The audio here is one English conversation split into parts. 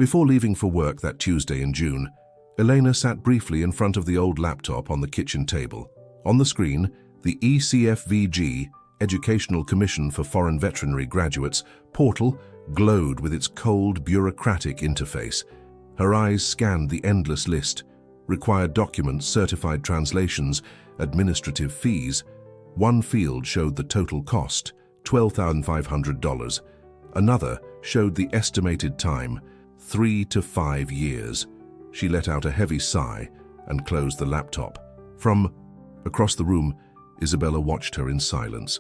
Before leaving for work that Tuesday in June, Elena sat briefly in front of the old laptop on the kitchen table. On the screen, the ECFVG, Educational Commission for Foreign Veterinary Graduates, portal glowed with its cold, bureaucratic interface. Her eyes scanned the endless list: required documents, certified translations, administrative fees. One field showed the total cost, $12,500. Another showed the estimated time, 3 to 5 years. She let out a heavy sigh and closed the laptop. From across the room, Isabella watched her in silence,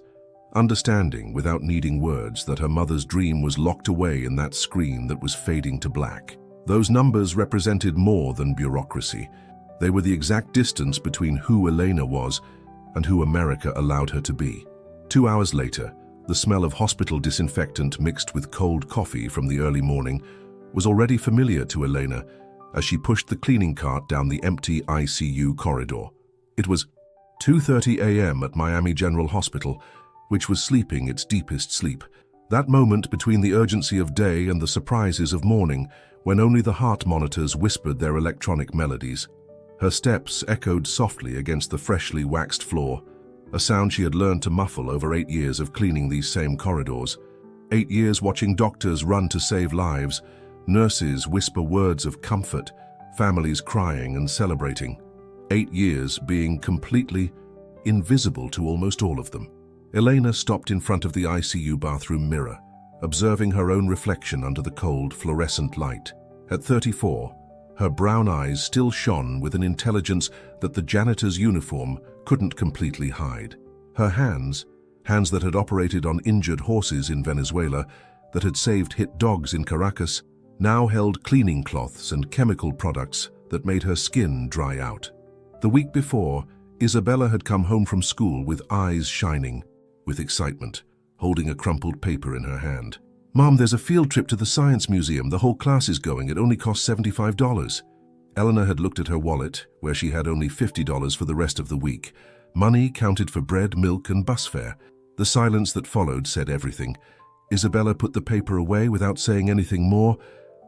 understanding without needing words that her mother's dream was locked away in that screen that was fading to black. Those numbers represented more than bureaucracy. They were the exact distance between who Elena was and who America allowed her to be. 2 hours later, the smell of hospital disinfectant mixed with cold coffee from the early morning was already familiar to Elena as she pushed the cleaning cart down the empty ICU corridor. It was 2:30 a.m. at Miami General Hospital, which was sleeping its deepest sleep. That moment between the urgency of day and the surprises of morning, when only the heart monitors whispered their electronic melodies. Her steps echoed softly against the freshly waxed floor, a sound she had learned to muffle over 8 years of cleaning these same corridors. 8 years watching doctors run to save lives, nurses whisper words of comfort, families crying and celebrating. 8 years being completely invisible to almost all of them. Elena stopped in front of the ICU bathroom mirror, observing her own reflection under the cold, fluorescent light. At 34, her brown eyes still shone with an intelligence that the janitor's uniform couldn't completely hide. Her hands that had operated on injured horses in Venezuela, that had saved hit dogs in Caracas, now held cleaning cloths and chemical products that made her skin dry out. The week before, Isabella had come home from school with eyes shining with excitement, holding a crumpled paper in her hand. "Mom, there's a field trip to the Science Museum. The whole class is going. It only costs $75. Eleanor had looked at her wallet, where she had only $50 for the rest of the week. Money counted for bread, milk, and bus fare. The silence that followed said everything. Isabella put the paper away without saying anything more,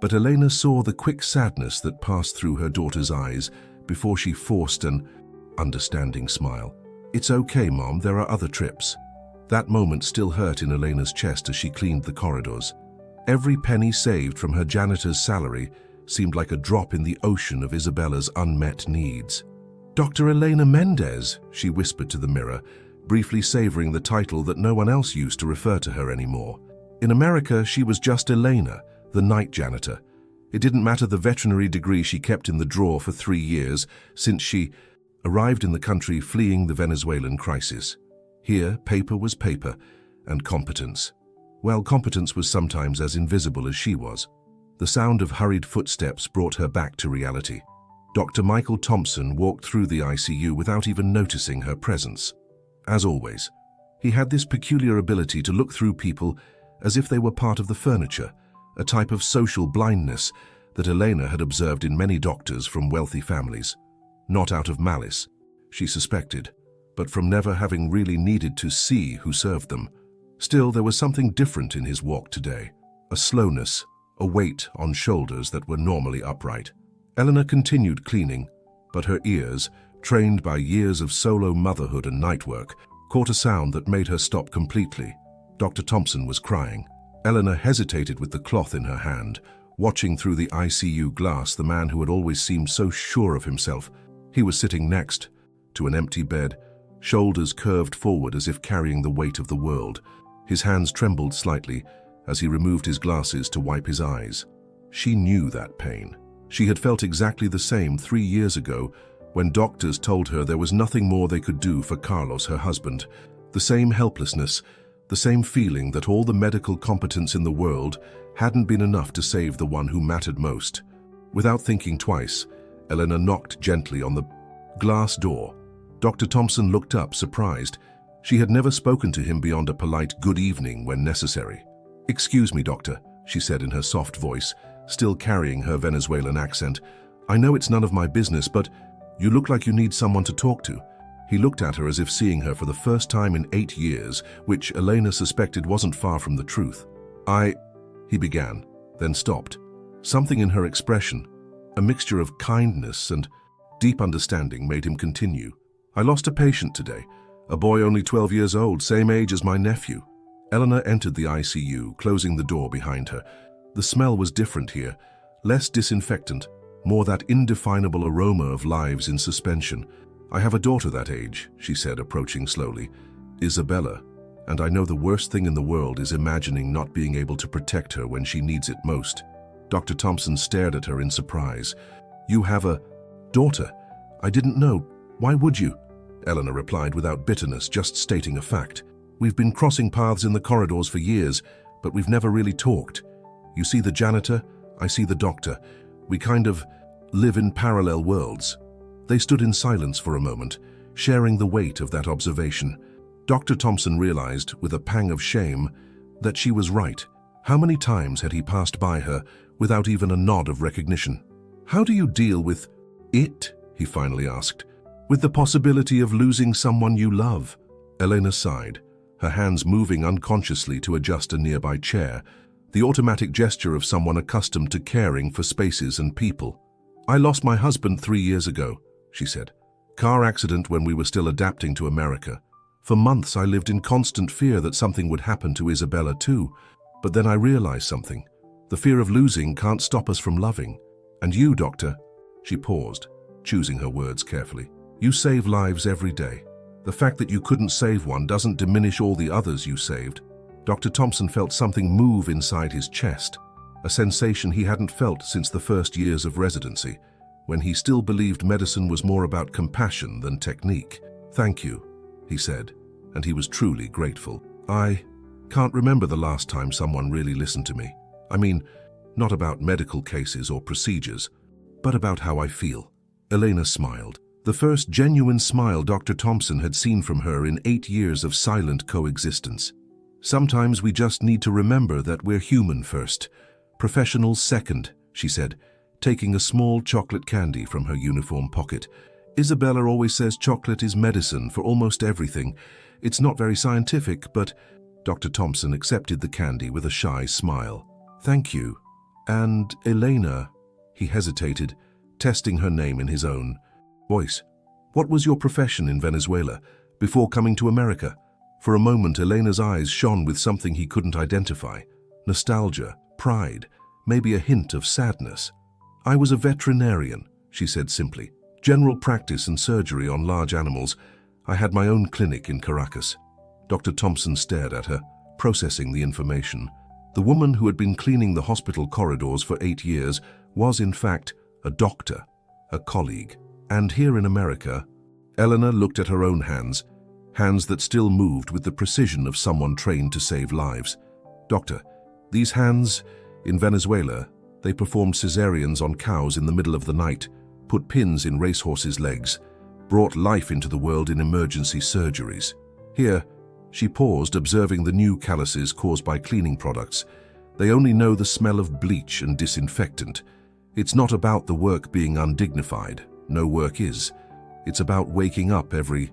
but Elena saw the quick sadness that passed through her daughter's eyes before she forced an understanding smile. "It's okay, Mom, there are other trips." That moment still hurt in Elena's chest as she cleaned the corridors. Every penny saved from her janitor's salary seemed like a drop in the ocean of Isabella's unmet needs. "Dr. Elena Mendez," she whispered to the mirror, briefly savoring the title that no one else used to refer to her anymore. In America, she was just Elena, the night janitor. It didn't matter the veterinary degree she kept in the drawer for 3 years since she arrived in the country fleeing the Venezuelan crisis. Here, paper was paper, and competence. Well, competence was sometimes as invisible as she was. The sound of hurried footsteps brought her back to reality. Dr. Michael Thompson walked through the ICU without even noticing her presence. As always, he had this peculiar ability to look through people as if they were part of the furniture, a type of social blindness that Elena had observed in many doctors from wealthy families. Not out of malice, she suspected, but from never having really needed to see who served them. Still, there was something different in his walk today, a slowness, a weight on shoulders that were normally upright. Eleanor continued cleaning, but her ears, trained by years of solo motherhood and night work, caught a sound that made her stop completely. Dr. Thompson was crying. Eleanor hesitated with the cloth in her hand, watching through the ICU glass the man who had always seemed so sure of himself. He was sitting next to an empty bed, shoulders curved forward as if carrying the weight of the world. His hands trembled slightly as he removed his glasses to wipe his eyes. She knew that pain. She had felt exactly the same 3 years ago when doctors told her there was nothing more they could do for Carlos, her husband. The same helplessness, the same feeling that all the medical competence in the world hadn't been enough to save the one who mattered most. Without thinking twice, Eleanor knocked gently on the glass door. Dr. Thompson looked up, surprised. She had never spoken to him beyond a polite good evening when necessary. "Excuse me, doctor," she said in her soft voice, still carrying her Venezuelan accent. "I know it's none of my business, but you look like you need someone to talk to." He looked at her as if seeing her for the first time in 8 years, which Elena suspected wasn't far from the truth. He began, then stopped. Something in her expression, a mixture of kindness and deep understanding, made him continue. I lost a patient today, a boy only 12 years old, same age as my nephew. Eleanor entered the ICU, closing the door behind her. The smell was different here, less disinfectant, more that indefinable aroma of lives in suspension. I have a daughter that age, she said, approaching slowly. Isabella, and I know the worst thing in the world is imagining not being able to protect her when she needs it most. Dr. Thompson stared at her in surprise. You have a daughter? I didn't know. Why would you? Eleanor replied without bitterness, just stating a fact. We've been crossing paths in the corridors for years, but we've never really talked. You see the janitor, I see the doctor. We kind of live in parallel worlds. They stood in silence for a moment, sharing the weight of that observation. Dr. Thompson realized, with a pang of shame, that she was right. How many times had he passed by her without even a nod of recognition? How do you deal with it? He finally asked. With the possibility of losing someone you love. Elena sighed, her hands moving unconsciously to adjust a nearby chair, the automatic gesture of someone accustomed to caring for spaces and people. I lost my husband 3 years ago, she said. Car accident when we were still adapting to America. For months I lived in constant fear that something would happen to Isabella too, but then I realized something. The fear of losing can't stop us from loving. And you, Doctor, she paused, choosing her words carefully. You save lives every day. The fact that you couldn't save one doesn't diminish all the others you saved. Dr. Thompson felt something move inside his chest, a sensation he hadn't felt since the first years of residency, when he still believed medicine was more about compassion than technique. Thank you, he said, and he was truly grateful. I can't remember the last time someone really listened to me. I mean, not about medical cases or procedures, but about how I feel. Elena smiled. The first genuine smile Dr. Thompson had seen from her in 8 years of silent coexistence. Sometimes we just need to remember that we're human first, professionals second, she said, taking a small chocolate candy from her uniform pocket. Isabella always says chocolate is medicine for almost everything. It's not very scientific, but Dr. Thompson accepted the candy with a shy smile. Thank you. And Elena, he hesitated, testing her name in his own voice. What was your profession in Venezuela before coming to America? For a moment, Elena's eyes shone with something he couldn't identify. Nostalgia, pride, maybe a hint of sadness. I was a veterinarian, she said simply. General practice and surgery on large animals. I had my own clinic in Caracas. Dr. Thompson stared at her, processing the information. The woman who had been cleaning the hospital corridors for 8 years was, in fact, a doctor, a colleague. And here in America, Eleanor looked at her own hands, hands that still moved with the precision of someone trained to save lives. Doctor, these hands, in Venezuela, they performed cesareans on cows in the middle of the night, put pins in racehorses' legs, brought life into the world in emergency surgeries. Here, she paused, observing the new calluses caused by cleaning products. They only know the smell of bleach and disinfectant. It's not about the work being undignified. No work is. It's about waking up every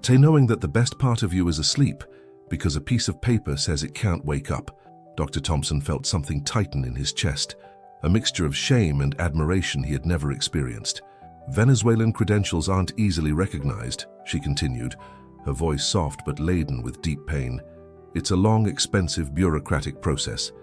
day knowing that the best part of you is asleep because a piece of paper says it can't wake up. Dr. Thompson felt something tighten in his chest, a mixture of shame and admiration he had never experienced. Venezuelan credentials aren't easily recognized, she continued, her voice soft but laden with deep pain. It's a long, expensive, bureaucratic process.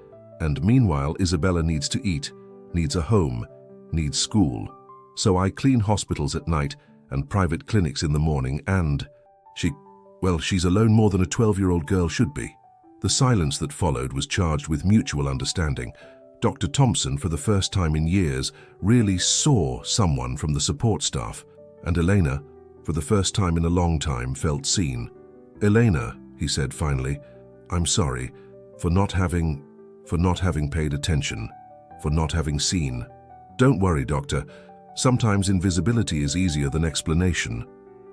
And meanwhile, Isabella needs to eat, needs a home, needs school. So I clean hospitals at night and private clinics in the morning, and she's alone more than a 12-year-old girl should be. The silence that followed was charged with mutual understanding. Dr. Thompson, for the first time in years, really saw someone from the support staff, and Elena, for the first time in a long time, felt seen. Elena, he said finally, I'm sorry for not having paid attention, for not having seen. Don't worry, Doctor. Sometimes invisibility is easier than explanation.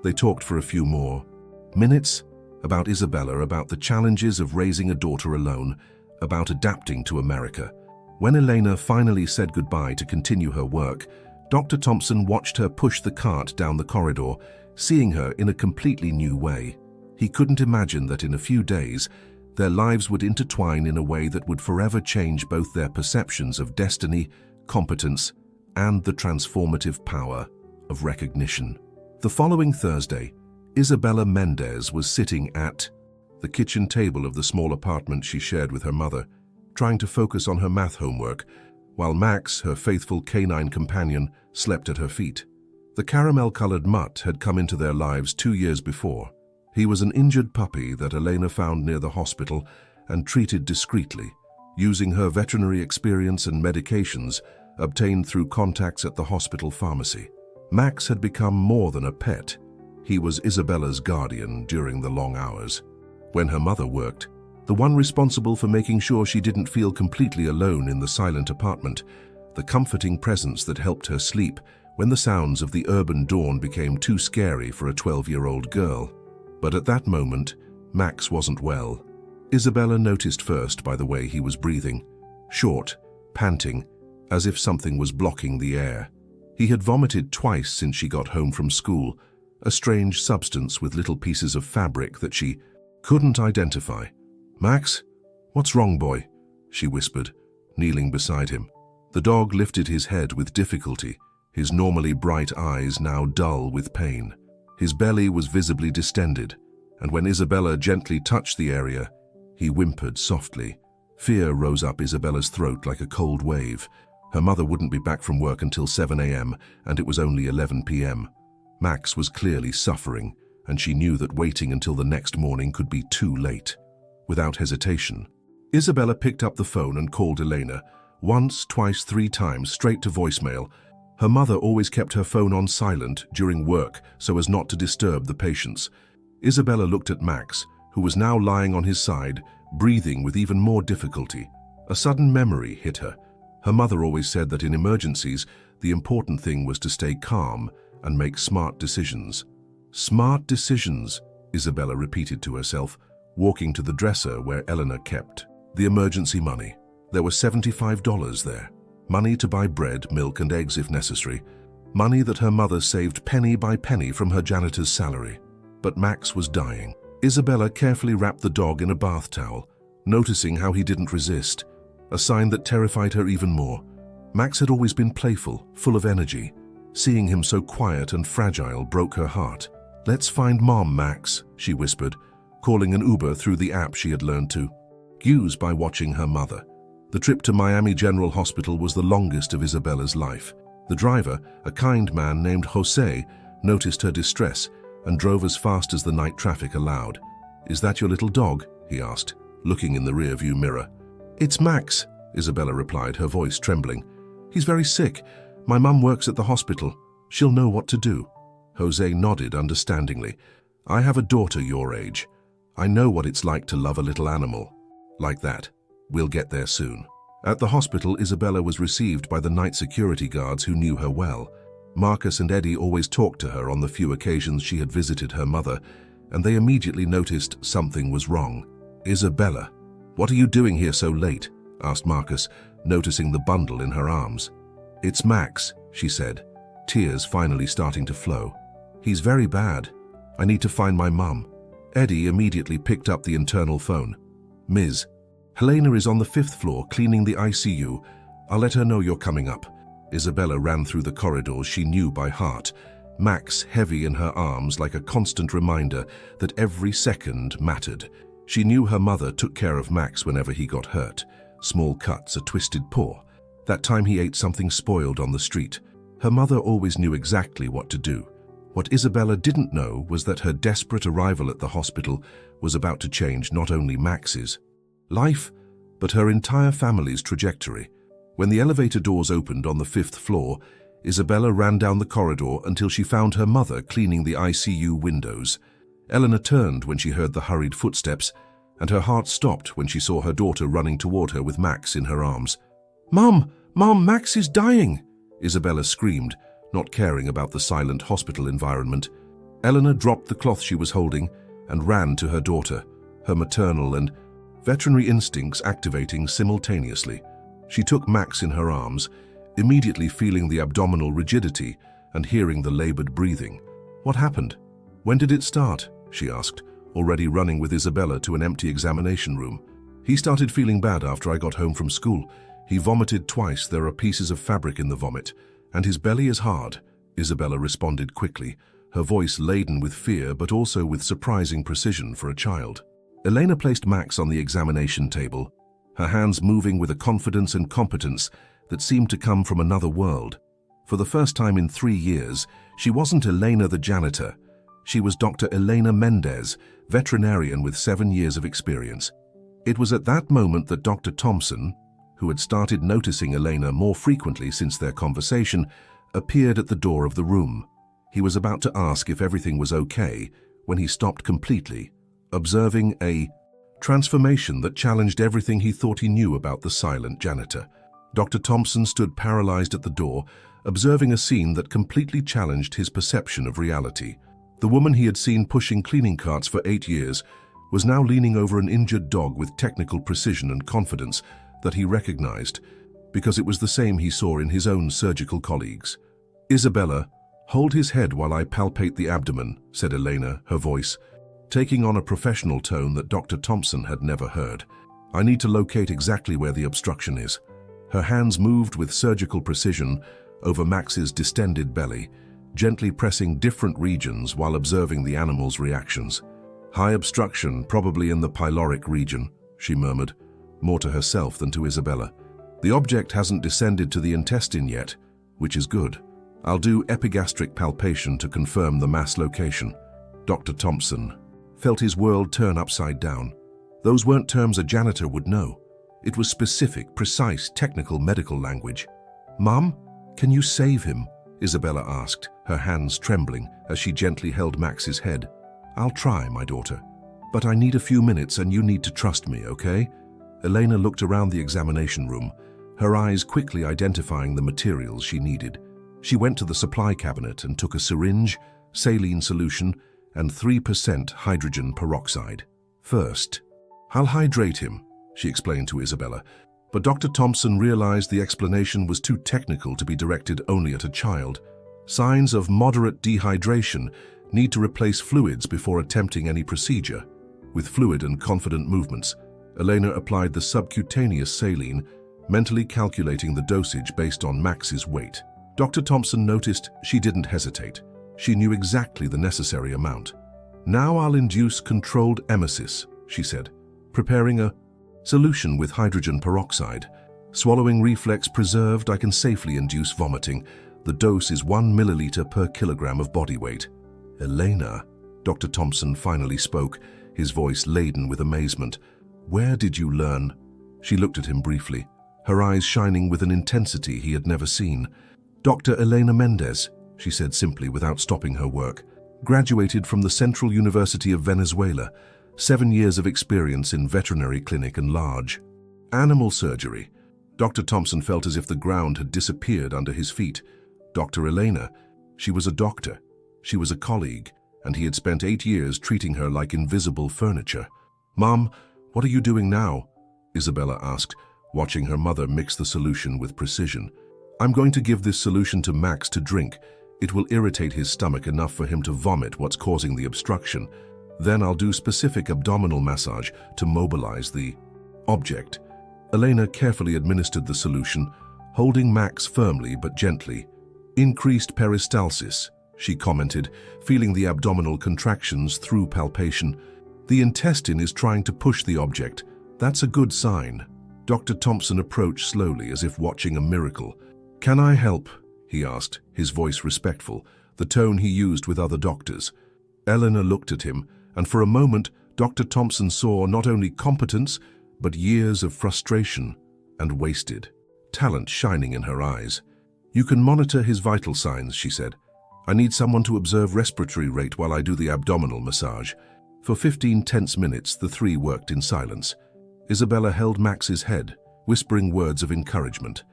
They talked for a few more minutes about Isabella, about the challenges of raising a daughter alone, about adapting to America. When Elena finally said goodbye to continue her work, Dr. Thompson watched her push the cart down the corridor, seeing her in a completely new way. He couldn't imagine that in a few days, their lives would intertwine in a way that would forever change both their perceptions of destiny, competence, and the transformative power of recognition. The following Thursday, Isabella Mendez was sitting at the kitchen table of the small apartment she shared with her mother, trying to focus on her math homework, while Max, her faithful canine companion, slept at her feet. The caramel-colored mutt had come into their lives 2 years before. He was an injured puppy that Elena found near the hospital and treated discreetly, using her veterinary experience and medications obtained through contacts at the hospital pharmacy. Max had become more than a pet. He was Isabella's guardian during the long hours. When her mother worked, the one responsible for making sure she didn't feel completely alone in the silent apartment, the comforting presence that helped her sleep when the sounds of the urban dawn became too scary for a 12-year-old girl. But at that moment, Max wasn't well. Isabella noticed first by the way he was breathing, short, panting, as if something was blocking the air. He had vomited twice since she got home from school, a strange substance with little pieces of fabric that she couldn't identify. "Max, what's wrong, boy?" she whispered, kneeling beside him. The dog lifted his head with difficulty, his normally bright eyes now dull with pain. His belly was visibly distended, and when Isabella gently touched the area, he whimpered softly. Fear rose up Isabella's throat like a cold wave. Her mother wouldn't be back from work until 7 a.m., and it was only 11 p.m. Max was clearly suffering, and she knew that waiting until the next morning could be too late. Without hesitation, Isabella picked up the phone and called Elena, once, twice, 3 times, straight to voicemail. Her mother always kept her phone on silent during work so as not to disturb the patients. Isabella looked at Max, who was now lying on his side, breathing with even more difficulty. A sudden memory hit her. Her mother always said that in emergencies, the important thing was to stay calm and make smart decisions. Smart decisions, Isabella repeated to herself, walking to the dresser where Eleanor kept the emergency money. There was $75 there. Money to buy bread, milk, and eggs if necessary. Money that her mother saved penny by penny from her janitor's salary. But Max was dying. Isabella carefully wrapped the dog in a bath towel, noticing how he didn't resist, a sign that terrified her even more. Max had always been playful, full of energy. Seeing him so quiet and fragile broke her heart. "Let's find Mom, Max," she whispered, calling an Uber through the app she had learned to use by watching her mother. The trip to Miami General Hospital was the longest of Isabella's life. The driver, a kind man named Jose, noticed her distress and drove as fast as the night traffic allowed. "Is that your little dog?" he asked, looking in the rearview mirror. "It's Max," Isabella replied, her voice trembling. "He's very sick. My mum works at the hospital. She'll know what to do." Jose nodded understandingly. "I have a daughter your age. I know what it's like to love a little animal. Like that. We'll get there soon." At the hospital, Isabella was received by the night security guards who knew her well. Marcus and Eddie always talked to her on the few occasions she had visited her mother, and they immediately noticed something was wrong. "Isabella, what are you doing here so late?" asked Marcus, noticing the bundle in her arms. "It's Max," she said, tears finally starting to flow. "He's very bad. I need to find my mum." Eddie immediately picked up the internal phone. "Ms. Helena is on the 5th floor cleaning the ICU. I'll let her know you're coming up." Isabella ran through the corridors she knew by heart, Max heavy in her arms like a constant reminder that every second mattered. She knew her mother took care of Max whenever he got hurt. Small cuts, a twisted paw. That time he ate something spoiled on the street. Her mother always knew exactly what to do. What Isabella didn't know was that her desperate arrival at the hospital was about to change not only Max's life, but her entire family's trajectory. When the elevator doors opened on the 5th floor, Isabella ran down the corridor until she found her mother cleaning the ICU windows. Eleanor turned when she heard the hurried footsteps, and her heart stopped when she saw her daughter running toward her with Max in her arms. "Mom! Mom, Max is dying!" Isabella screamed, not caring about the silent hospital environment. Eleanor dropped the cloth she was holding and ran to her daughter, her maternal and veterinary instincts activating simultaneously. She took Max in her arms, immediately feeling the abdominal rigidity and hearing the labored breathing. "What happened? When did it start?" she asked, already running with Isabella to an empty examination room. "He started feeling bad after I got home from school. He vomited twice. There are pieces of fabric in the vomit, and his belly is hard, Isabella responded quickly, her voice laden with fear but also with surprising precision for a child. Elena placed Max on the examination table, her hands moving with a confidence and competence that seemed to come from another world. For the first time in 3 years, she wasn't Elena the janitor. She was Dr. Elena Mendez, veterinarian with 7 years of experience. It was at that moment that Dr. Thompson, who had started noticing Elena more frequently since their conversation, appeared at the door of the room. He was about to ask if everything was okay when he stopped completely, observing a transformation that challenged everything he thought he knew about the silent janitor. Dr. Thompson stood paralyzed at the door, observing a scene that completely challenged his perception of reality. The woman he had seen pushing cleaning carts for 8 years was now leaning over an injured dog with technical precision and confidence that he recognized, because it was the same he saw in his own surgical colleagues. "Isabella, hold his head while I palpate the abdomen," said Elena, her voice taking on a professional tone that Dr. Thompson had never heard. "I need to locate exactly where the obstruction is." Her hands moved with surgical precision over Max's distended belly, gently pressing different regions while observing the animal's reactions. "High obstruction, probably in the pyloric region," she murmured, more to herself than to Isabella. "The object hasn't descended to the intestine yet, which is good. I'll do epigastric palpation to confirm the mass location." Dr. Thompson felt his world turn upside down. Those weren't terms a janitor would know. It was specific, precise, technical medical language. "Mom, can you save him?" Isabella asked, her hands trembling as she gently held Max's head. "I'll try, my daughter. But I need a few minutes and you need to trust me, okay?" Elena looked around the examination room, her eyes quickly identifying the materials she needed. She went to the supply cabinet and took a syringe, saline solution, and 3% hydrogen peroxide. "First, I'll hydrate him," she explained to Isabella, but Dr. Thompson realized the explanation was too technical to be directed only at a child. Signs of moderate dehydration need to replace fluids before attempting any procedure. With fluid and confident movements, Elena applied the subcutaneous saline, mentally calculating the dosage based on Max's weight. Dr. Thompson noticed she didn't hesitate. She knew exactly the necessary amount. "Now I'll induce controlled emesis," she said, preparing a solution with hydrogen peroxide. "Swallowing reflex preserved, I can safely induce vomiting. The dose is 1 milliliter per kilogram of body weight." "Elena," Dr. Thompson finally spoke, his voice laden with amazement. "Where did you learn?" She looked at him briefly, her eyes shining with an intensity he had never seen. "Dr. Elena Mendez," she said simply without stopping her work. "Graduated from the Central University of Venezuela, 7 years of experience in veterinary clinic and large animal surgery." Dr. Thompson felt as if the ground had disappeared under his feet. Dr. Elena, she was a doctor, she was a colleague, and he had spent 8 years treating her like invisible furniture. "Mom, what are you doing now?" Isabella asked, watching her mother mix the solution with precision. "I'm going to give this solution to Max to drink. It will irritate his stomach enough for him to vomit what's causing the obstruction. Then I'll do specific abdominal massage to mobilize the object." Elena carefully administered the solution, holding Max firmly but gently. "Increased peristalsis," she commented, feeling the abdominal contractions through palpation. "The intestine is trying to push the object. That's a good sign." Dr. Thompson approached slowly as if watching a miracle. "Can I help?" he asked, his voice respectful, the tone he used with other doctors. Eleanor looked at him, and for a moment, Dr. Thompson saw not only competence, but years of frustration and wasted talent shining in her eyes. "You can monitor his vital signs," she said. "I need someone to observe respiratory rate while I do the abdominal massage." For 15 tense minutes, the three worked in silence. Isabella held Max's head, whispering words of encouragement.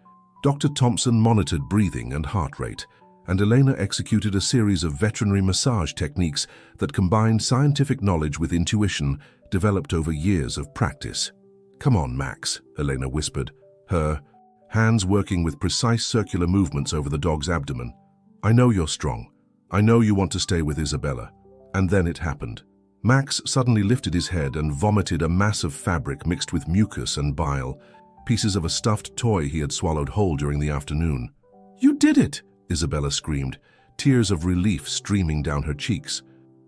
Dr. Thompson monitored breathing and heart rate, and Elena executed a series of veterinary massage techniques that combined scientific knowledge with intuition developed over years of practice. "Come on, Max," Elena whispered, her hands working with precise circular movements over the dog's abdomen. "I know you're strong. I know you want to stay with Isabella." And then it happened. Max suddenly lifted his head and vomited a mass of fabric mixed with mucus and bile. pieces of a stuffed toy he had swallowed whole during the afternoon. "You did it!" Isabella screamed, tears of relief streaming down her cheeks.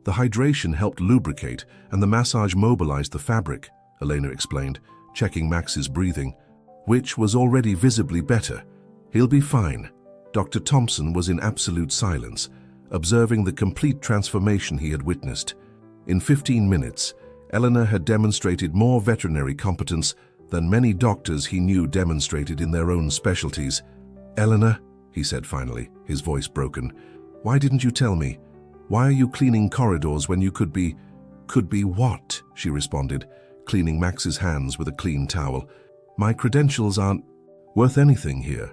"The hydration helped lubricate and the massage mobilized the fabric," Elena explained, checking Max's breathing, which was already visibly better. "He'll be fine." Dr. Thompson was in absolute silence, observing the complete transformation he had witnessed. In 15 minutes, Eleanor had demonstrated more veterinary competence than many doctors he knew demonstrated in their own specialties. "Eleanor," he said finally, his voice broken, "why didn't you tell me? Why are you cleaning corridors when you could be..." "Could be what?" she responded, cleaning Max's hands with a clean towel. "My credentials aren't worth anything here.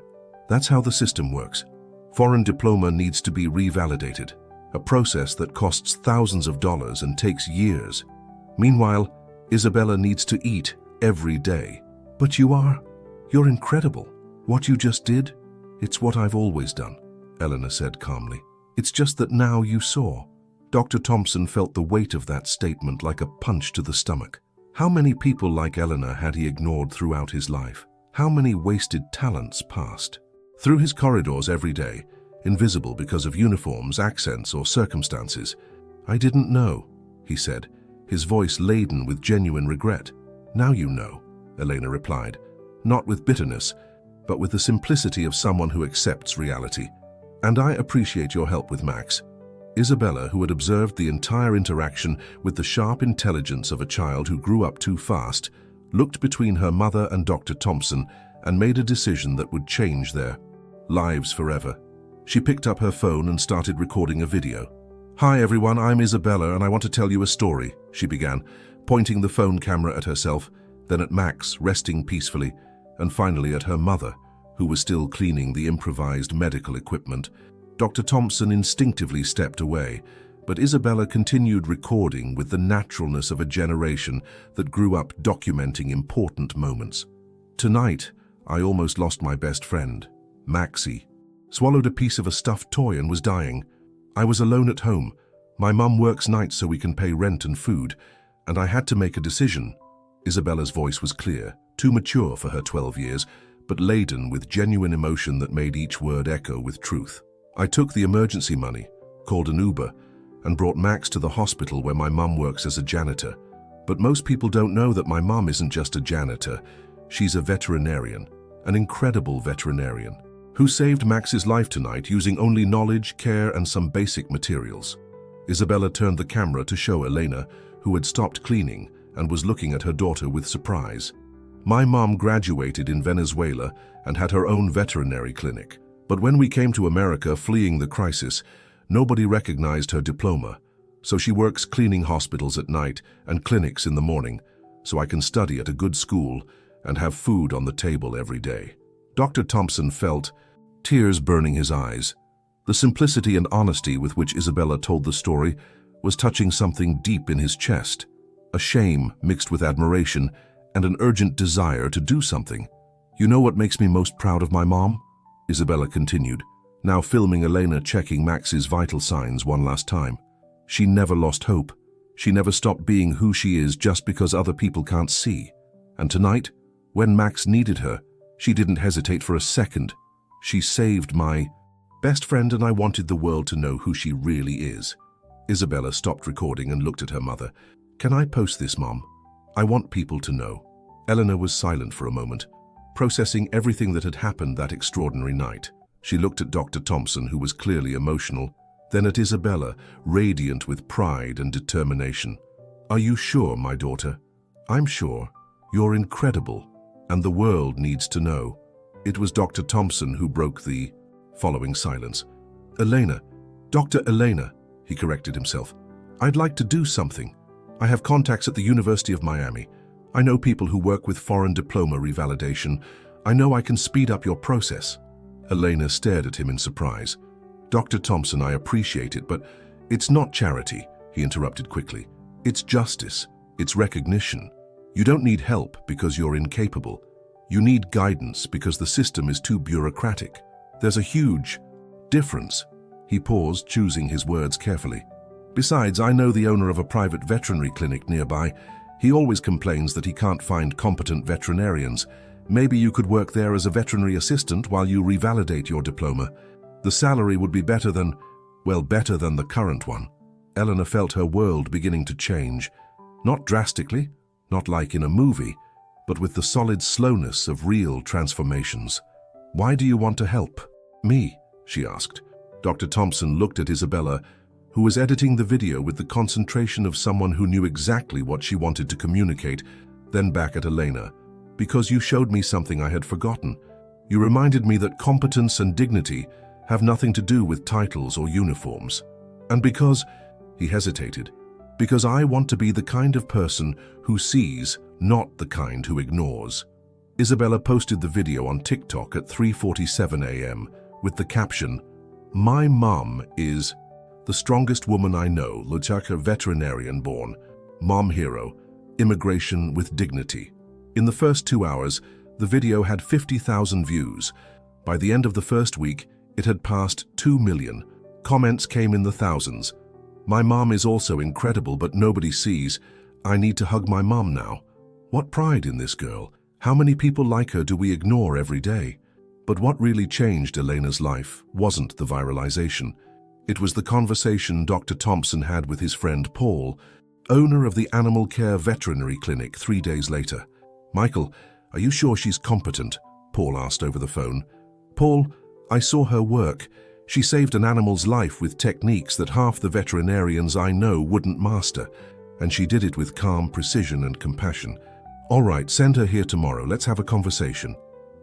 That's how the system works. Foreign diploma needs to be revalidated, a process that costs thousands of dollars and takes years. Meanwhile, Isabella needs to eat every day." "But you're incredible. What you just did, it's what I've always done," Eleanor said calmly. "It's just that now you saw." Dr. Thompson felt the weight of that statement like a punch to the stomach. How many people like Eleanor had he ignored throughout his life? How many wasted talents passed? Through his corridors every day, invisible because of uniforms, accents, or circumstances. "I didn't know," he said, his voice laden with genuine regret. "Now you know," Elena replied, not with bitterness, but with the simplicity of someone who accepts reality. "And I appreciate your help with Max." Isabella, who had observed the entire interaction with the sharp intelligence of a child who grew up too fast, looked between her mother and Dr. Thompson and made a decision that would change their lives forever. She picked up her phone and started recording a video. "Hi everyone, I'm Isabella and I want to tell you a story," she began, pointing the phone camera at herself, then at Max, resting peacefully, and finally at her mother, who was still cleaning the improvised medical equipment. Dr. Thompson instinctively stepped away, but Isabella continued recording with the naturalness of a generation that grew up documenting important moments. "Tonight, I almost lost my best friend, Maxie. Swallowed a piece of a stuffed toy and was dying. I was alone at home. My mum works nights so we can pay rent and food, and I had to make a decision." Isabella's voice was clear, too mature for her 12 years, but laden with genuine emotion that made each word echo with truth. "I took the emergency money, called an Uber, and brought Max to the hospital where my mum works as a janitor. But most people don't know that my mum isn't just a janitor. She's a veterinarian, an incredible veterinarian, who saved Max's life tonight using only knowledge, care, and some basic materials." Isabella turned the camera to show Elena, who had stopped cleaning and was looking at her daughter with surprise. "My mom graduated in Venezuela and had her own veterinary clinic. But when we came to America fleeing the crisis, nobody recognized her diploma. So she works cleaning hospitals at night and clinics in the morning, so I can study at a good school and have food on the table every day." Dr. Thompson felt tears burning his eyes. The simplicity and honesty with which Isabella told the story was touching something deep in his chest, a shame mixed with admiration and an urgent desire to do something. "You know what makes me most proud of my mom?" Isabella continued, now filming Elena checking Max's vital signs one last time. "She never lost hope. She never stopped being who she is just because other people can't see. And tonight, when Max needed her, she didn't hesitate for a second. She saved my best friend and I wanted the world to know who she really is." Isabella stopped recording and looked at her mother. "Can I post this, Mom? I want people to know." Eleanor was silent for a moment, processing everything that had happened that extraordinary night. She looked at Dr. Thompson, who was clearly emotional, then at Isabella, radiant with pride and determination. "Are you sure, my daughter?" "I'm sure. You're incredible, and the world needs to know." It was Dr. Thompson who broke the following silence. "Elena, Dr. Elena," he corrected himself. "I'd like to do something. I have contacts at the University of Miami. I know people who work with foreign diploma revalidation. I know I can speed up your process." Elena stared at him in surprise. "Dr. Thompson, I appreciate it, but it's not charity," he interrupted quickly. "It's justice. It's recognition. You don't need help because you're incapable. You need guidance because the system is too bureaucratic. There's a huge difference." He paused, choosing his words carefully. "Besides, I know the owner of a private veterinary clinic nearby. He always complains that he can't find competent veterinarians, Maybe you could work there as a veterinary assistant while you revalidate your diploma. The salary would be better than the current one. Eleanor felt her world beginning to change. Not drastically, not like in a movie, but with the solid slowness of real transformations. "Why do you want to help?" "Me?" she asked. Dr. Thompson looked at Isabella, who was editing the video with the concentration of someone who knew exactly what she wanted to communicate, then back at Elena. "Because you showed me something I had forgotten. You reminded me that competence and dignity have nothing to do with titles or uniforms. And because," he hesitated, "because I want to be the kind of person who sees, not the kind who ignores." Isabella posted the video on TikTok at 3:47 a.m. with the caption, "My mom is the strongest woman I know, Lucia, veterinarian born, mom hero, immigration with dignity." In the first 2 hours, the video had 50,000 views. By the end of the first week, it had passed 2 million. Comments came in the thousands. "My mom is also incredible, but nobody sees. I need to hug my mom now. What pride in this girl. How many people like her do we ignore every day?" But what really changed Elena's life wasn't the viralization. It was the conversation Dr. Thompson had with his friend Paul, owner of the animal care veterinary clinic, 3 days later. "Michael, are you sure she's competent?" Paul asked over the phone. "Paul, I saw her work. She saved an animal's life with techniques that half the veterinarians I know wouldn't master, and she did it with calm precision and compassion." "All right, send her here tomorrow. Let's have a conversation."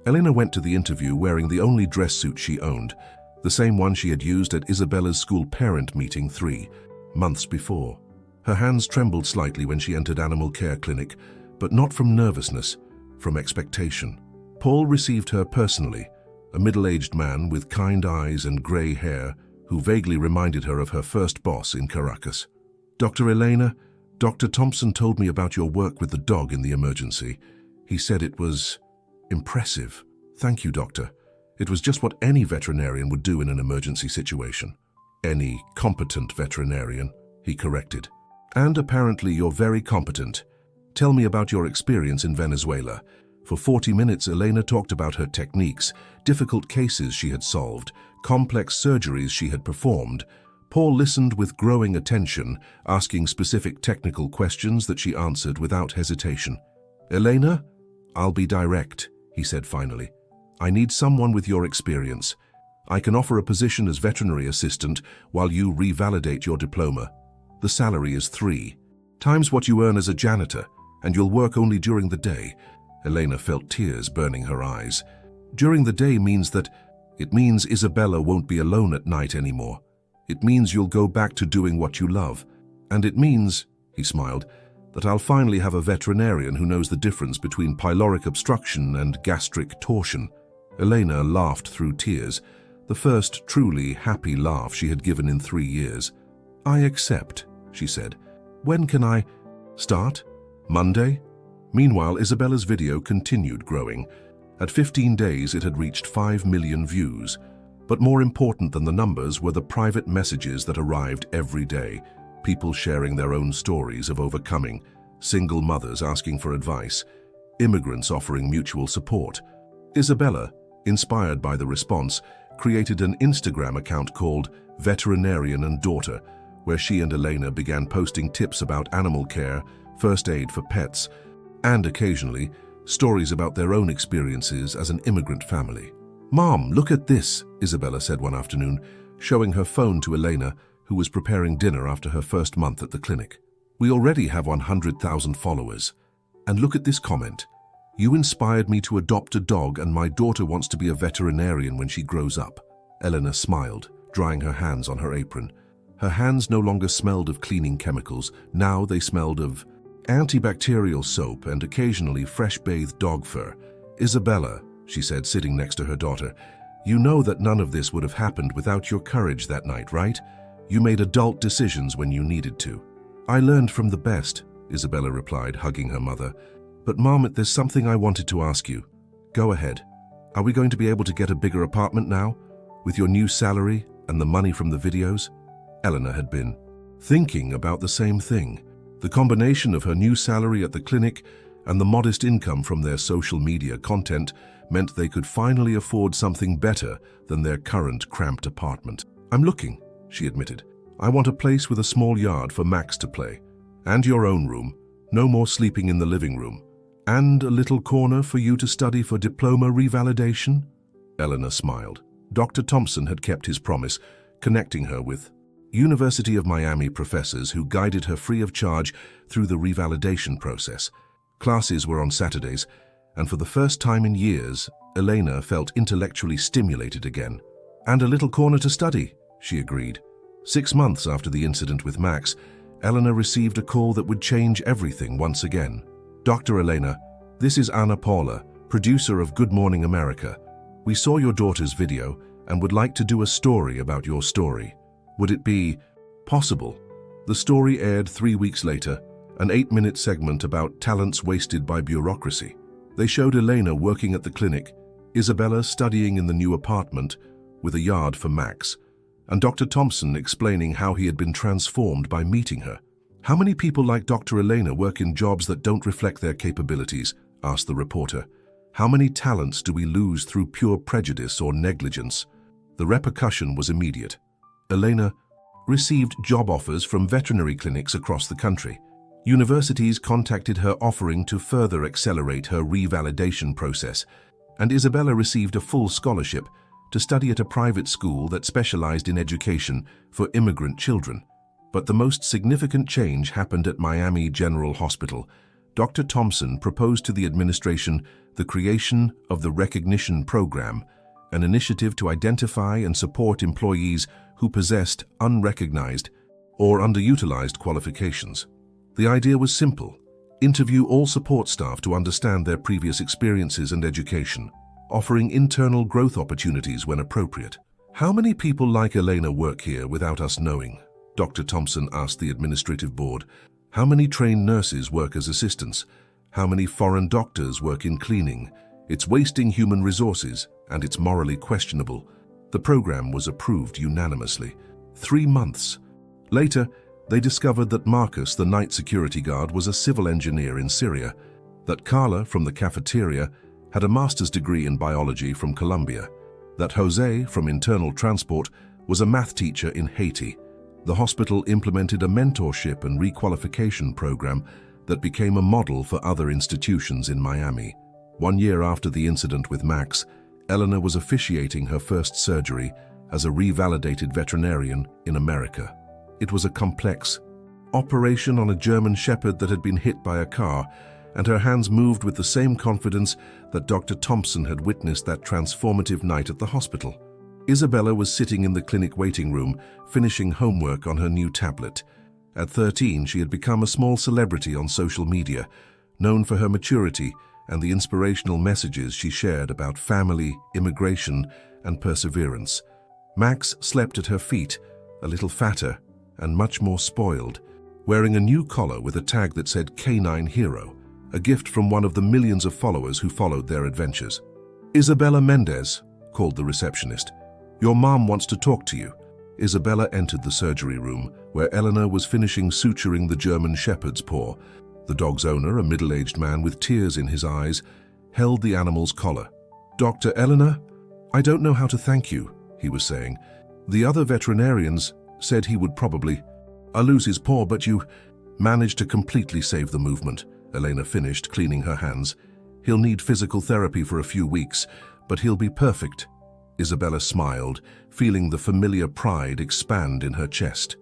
Elena went to the interview wearing the only dress suit she owned, the same one she had used at Isabella's school parent meeting 3 months before. Her hands trembled slightly when she entered animal care clinic, but not from nervousness, from expectation. Paul received her personally, a middle-aged man with kind eyes and grey hair who vaguely reminded her of her first boss in Caracas. "Dr. Elena, Dr. Thompson told me about your work with the dog in the emergency. He said it was impressive. Thank you, doctor. It was just what any veterinarian would do in an emergency situation." "Any competent veterinarian," he corrected. "And apparently you're very competent. Tell me about your experience in Venezuela." For 40 minutes, Elena talked about her techniques, difficult cases she had solved, complex surgeries she had performed. Paul listened with growing attention, asking specific technical questions that she answered without hesitation. "Elena, I'll be direct," he said finally. "I need someone with your experience. I can offer a position as veterinary assistant while you revalidate your diploma. The salary is 3 times what you earn as a janitor, and you'll work only during the day." Elena felt tears burning her eyes. "During the day means that it means Isabella won't be alone at night anymore. It means you'll go back to doing what you love. And it means," he smiled, "that I'll finally have a veterinarian who knows the difference between pyloric obstruction and gastric torsion." Elena laughed through tears, the first truly happy laugh she had given in 3 years. "I accept," she said. "When can I start? Monday?" Meanwhile, Isabella's video continued growing. At 15 days, it had reached 5 million views. But more important than the numbers were the private messages that arrived every day, people sharing their own stories of overcoming, single mothers asking for advice, immigrants offering mutual support. Isabella, inspired by the response, created an Instagram account called Veterinarian and Daughter, where she and Elena began posting tips about animal care, first aid for pets, and occasionally, stories about their own experiences as an immigrant family. "Mom, look at this," Isabella said one afternoon, showing her phone to Elena, who was preparing dinner after her first month at the clinic. "We already have 100,000 followers. And look at this comment. You inspired me to adopt a dog, and my daughter wants to be a veterinarian when she grows up." Elena smiled, drying her hands on her apron. Her hands no longer smelled of cleaning chemicals. Now they smelled of antibacterial soap and occasionally fresh-bathed dog fur. "Isabella," she said, sitting next to her daughter, "you know that none of this would have happened without your courage that night, right? You made adult decisions when you needed to." "I learned from the best," Isabella replied, hugging her mother. "But Mom, there's something I wanted to ask you." "Go ahead. Are we going to be able to get a bigger apartment now, with your new salary and the money from the videos?" Eleanor had been thinking about the same thing. The combination of her new salary at the clinic and the modest income from their social media content meant they could finally afford something better than their current cramped apartment. "I'm looking," she admitted. "I want a place with a small yard for Max to play. And your own room, no more sleeping in the living room. And a little corner for you to study for diploma revalidation." Eleanor smiled. Dr. Thompson had kept his promise, connecting her with University of Miami professors who guided her free of charge through the revalidation process. Classes were on Saturdays, and for the first time in years, Elena felt intellectually stimulated again. "And a little corner to study," she agreed. 6 months after the incident with Max, Eleanor received a call that would change everything once again. "Dr. Elena, this is Anna Paula, producer of Good Morning America. We saw your daughter's video and would like to do a story about your story. Would it be possible?" The story aired 3 weeks later, an 8-minute segment about talents wasted by bureaucracy. They showed Elena working at the clinic, Isabella studying in the new apartment with a yard for Max, and Dr. Thompson explaining how he had been transformed by meeting her. "How many people like Dr. Elena work in jobs that don't reflect their capabilities?" asked the reporter. "How many talents do we lose through pure prejudice or negligence?" The repercussion was immediate. Elena received job offers from veterinary clinics across the country. Universities contacted her offering to further accelerate her revalidation process, and Isabella received a full scholarship to study at a private school that specialized in education for immigrant children. But the most significant change happened at Miami General Hospital. Dr. Thompson proposed to the administration the creation of the Recognition Program, an initiative to identify and support employees who possessed unrecognized or underutilized qualifications. The idea was simple: interview all support staff to understand their previous experiences and education, offering internal growth opportunities when appropriate. "How many people like Elena work here without us knowing?" Dr. Thompson asked the administrative board. "How many trained nurses work as assistants? How many foreign doctors work in cleaning? It's wasting human resources, and it's morally questionable." The program was approved unanimously. 3 months later, they discovered that Marcus, the night security guard, was a civil engineer in Syria, that Carla from the cafeteria had a master's degree in biology from Columbia, that Jose from internal transport was a math teacher in Haiti. The hospital implemented a mentorship and requalification program that became a model for other institutions in Miami. 1 year after the incident with Max, Eleanor was officiating her first surgery as a revalidated veterinarian in America. It was a complex operation on a German shepherd that had been hit by a car, and her hands moved with the same confidence that Dr. Thompson had witnessed that transformative night at the hospital. Isabella was sitting in the clinic waiting room, finishing homework on her new tablet. At 13, she had become a small celebrity on social media, known for her maturity and the inspirational messages she shared about family, immigration, and perseverance. Max slept at her feet, a little fatter and much more spoiled, wearing a new collar with a tag that said Canine Hero, a gift from one of the millions of followers who followed their adventures. "Isabella Mendez," called the receptionist. "Your mom wants to talk to you." Isabella entered the surgery room, where Eleanor was finishing suturing the German shepherd's paw. The dog's owner, a middle-aged man with tears in his eyes, held the animal's collar. "Dr. Eleanor, I don't know how to thank you," he was saying. "The other veterinarians said he would probably lose his paw, but you managed to completely save the movement," Elena finished, cleaning her hands. "He'll need physical therapy for a few weeks, but he'll be perfect." Isabella smiled, feeling the familiar pride expand in her chest.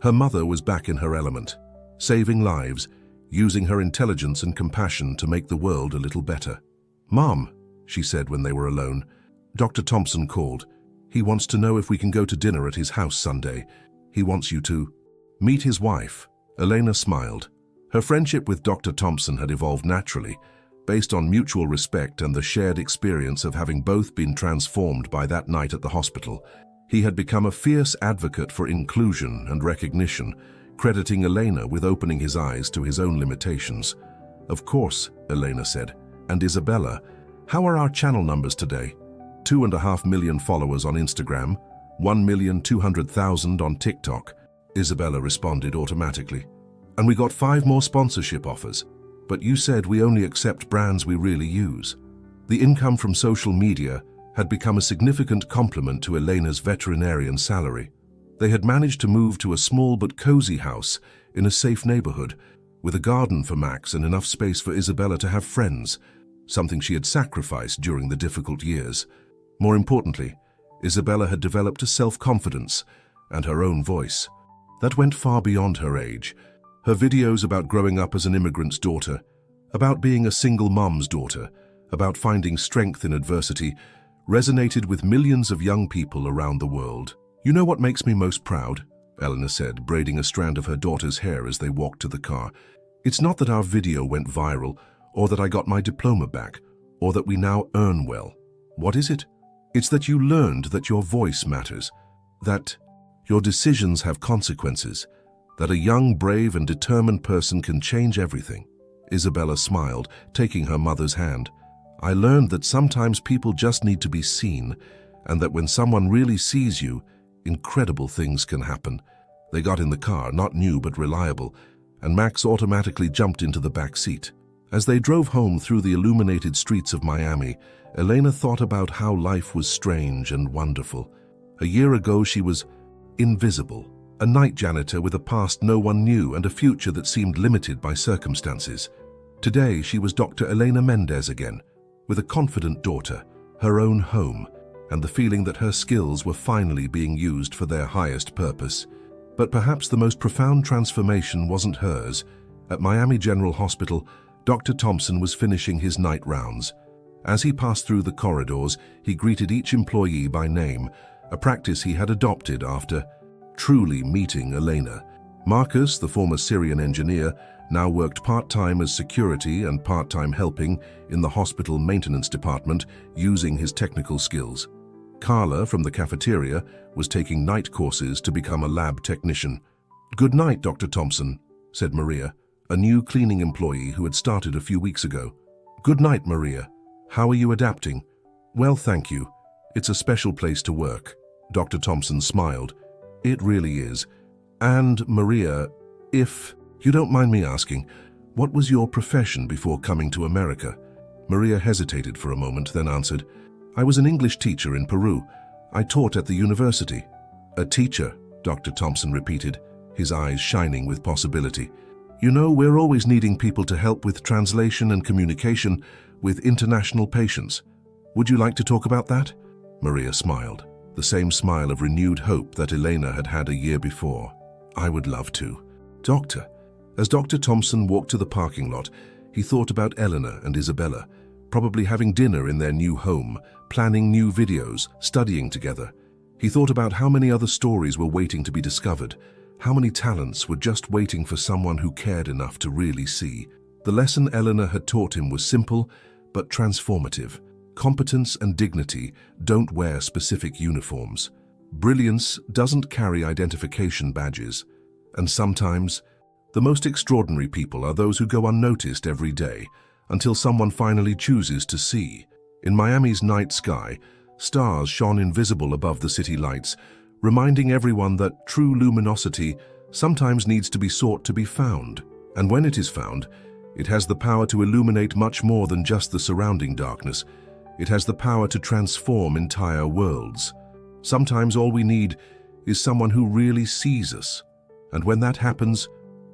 Her mother was back in her element, saving lives, using her intelligence and compassion to make the world a little better. "Mom," she said when they were alone, "Dr. Thompson called. He wants to know if we can go to dinner at his house Sunday. He wants you to meet his wife." Elena smiled. Her friendship with Dr. Thompson had evolved naturally, based on mutual respect and the shared experience of having both been transformed by that night at the hospital. He had become a fierce advocate for inclusion and recognition, crediting Elena with opening his eyes to his own limitations. "Of course," Elena said. "And Isabella, how are our channel numbers today?" 2.5 million followers on Instagram, 1,200,000 on TikTok, Isabella responded automatically. "And we got 5 more sponsorship offers." But you said we only accept brands we really use. The income from social media had become a significant complement to Elena's veterinarian salary. They had managed to move to a small but cozy house in a safe neighborhood, with a garden for Max and enough space for Isabella to have friends, something she had sacrificed during the difficult years. More importantly, Isabella had developed a self-confidence and her own voice that went far beyond her age. Her videos about growing up as an immigrant's daughter, about being a single mom's daughter, about finding strength in adversity, resonated with millions of young people around the world. "You know what makes me most proud?" Eleanor said, braiding a strand of her daughter's hair as they walked to the car. "It's not that our video went viral, or that I got my diploma back, or that we now earn well. What is it? It's that you learned that your voice matters, that your decisions have consequences, that a young, brave, and determined person can change everything." Isabella smiled, taking her mother's hand. "I learned that sometimes people just need to be seen, and that when someone really sees you, incredible things can happen." They got in the car, not new but reliable, and Max automatically jumped into the back seat. As they drove home through the illuminated streets of Miami, Elena thought about how life was strange and wonderful. A year ago, she was invisible, a night janitor with a past no one knew and a future that seemed limited by circumstances. Today, she was Dr. Elena Mendez again, with a confident daughter, her own home, and the feeling that her skills were finally being used for their highest purpose. But perhaps the most profound transformation wasn't hers. At Miami General Hospital, Dr. Thompson was finishing his night rounds. As he passed through the corridors, he greeted each employee by name, a practice he had adopted after truly meeting Elena. Marcus, the former Syrian engineer, now worked part-time as security and part-time helping in the hospital maintenance department, using his technical skills. Carla, from the cafeteria, was taking night courses to become a lab technician. "Good night, Dr. Thompson," said Maria, a new cleaning employee who had started a few weeks ago. "Good night, Maria. How are you adapting?" "Well, thank you. It's a special place to work." Dr. Thompson smiled. "It really is. And, Maria, if you don't mind me asking, what was your profession before coming to America?" Maria hesitated for a moment, then answered, "I was an English teacher in Peru. I taught at the university." "A teacher," Dr. Thompson repeated, his eyes shining with possibility. "You know, we're always needing people to help with translation and communication with international patients. Would you like to talk about that?" Maria smiled, the same smile of renewed hope that Elena had had a year before. "I would love to." "Doctor." As Dr. Thompson walked to the parking lot, he thought about Eleanor and Isabella, probably having dinner in their new home, planning new videos, studying together. He thought about how many other stories were waiting to be discovered, how many talents were just waiting for someone who cared enough to really see. The lesson Eleanor had taught him was simple but transformative. Competence and dignity don't wear specific uniforms. Brilliance doesn't carry identification badges. And sometimes, the most extraordinary people are those who go unnoticed every day, until someone finally chooses to see. In Miami's night sky, stars shone invisible above the city lights, reminding everyone that true luminosity sometimes needs to be sought to be found. And when it is found, it has the power to illuminate much more than just the surrounding darkness. It has the power to transform entire worlds. Sometimes all we need is someone who really sees us. And when that happens,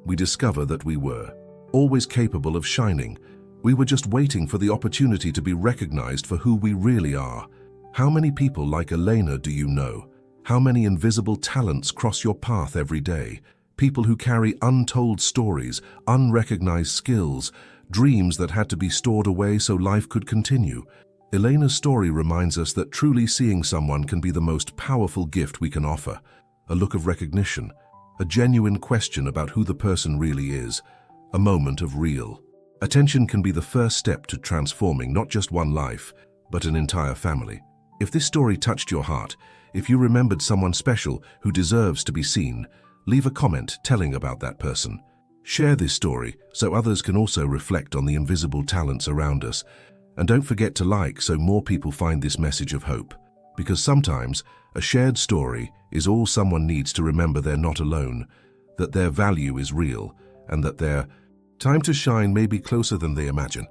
we discover that we were always capable of shining. We were just waiting for the opportunity to be recognized for who we really are. How many people like Elena do you know? How many invisible talents cross your path every day? People who carry untold stories, unrecognized skills, dreams that had to be stored away so life could continue. Elena's story reminds us that truly seeing someone can be the most powerful gift we can offer. A look of recognition, a genuine question about who the person really is, a moment of real attention can be the first step to transforming not just one life, but an entire family. If this story touched your heart, if you remembered someone special who deserves to be seen, leave a comment telling about that person. Share this story so others can also reflect on the invisible talents around us. And don't forget to like so more people find this message of hope. Because sometimes a shared story is all someone needs to remember they're not alone, that their value is real, and that their Time to shine may be closer than they imagine.